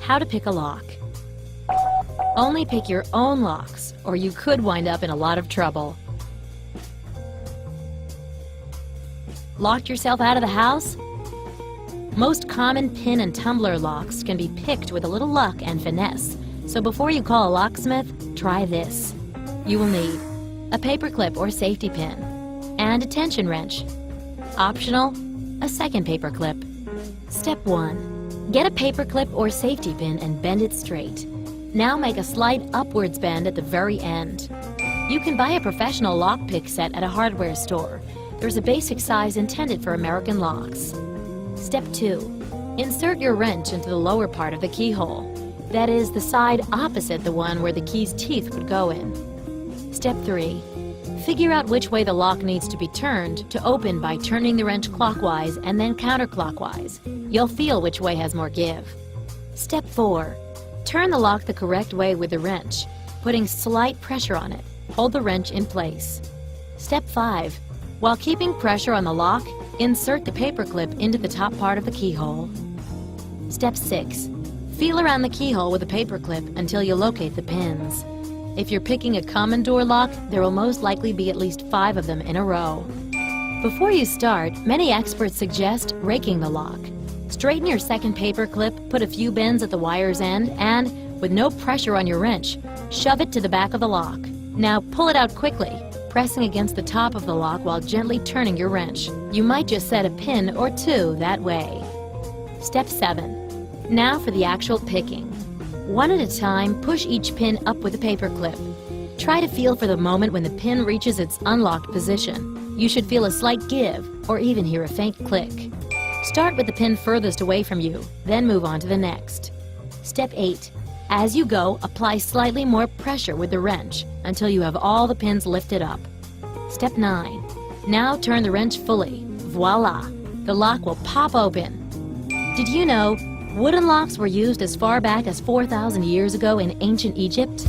How to pick a lock. Only pick your own locks, or you could wind up in a lot of trouble. Locked yourself out of the house? Most common pin and tumbler locks can be picked with a little luck and finesse, so before you call a locksmith, try this. You will need a paperclip or safety pin and a tension wrench. Optional, a second paperclip. Step 1. Get a paperclip or safety pin and bend it straight. Now make a slight upwards bend at the very end. You can buy a professional lockpick set at a hardware store. There's a basic size intended for American locks. Step 2. Insert your wrench into the lower part of the keyhole. That is, the side opposite the one where the key's teeth would go in. Step 3. Figure out which way the lock needs to be turned to open by turning the wrench clockwise and then counterclockwise. You'll feel which way has more give. Step 4. Turn the lock the correct way with the wrench, putting slight pressure on it. Hold the wrench in place. Step 5. While keeping pressure on the lock, insert the paperclip into the top part of the keyhole. Step 6. Feel around the keyhole with a paperclip until you locate the pins. If you're picking a common door lock, there will most likely be at least 5 of them in a row. Before you start, many experts suggest raking the lock. Straighten your second paperclip, put a few bends at the wire's end, and, with no pressure on your wrench, shove it to the back of the lock. Now pull it out quickly, pressing against the top of the lock while gently turning your wrench. You might just set a pin or 2 that way. Step 7. Now for the actual picking. One at a time, push each pin up with a paperclip. Try to feel for the moment when the pin reaches its unlocked position. You should feel a slight give, or even hear a faint click. Start with the pin furthest away from you, then move on to the next. Step 8. As you go, apply slightly more pressure with the wrench until you have all the pins lifted up. Step 9. Now turn the wrench fully. Voila! The lock will pop open. Did you know wooden locks were used as far back as 4,000 years ago in ancient Egypt?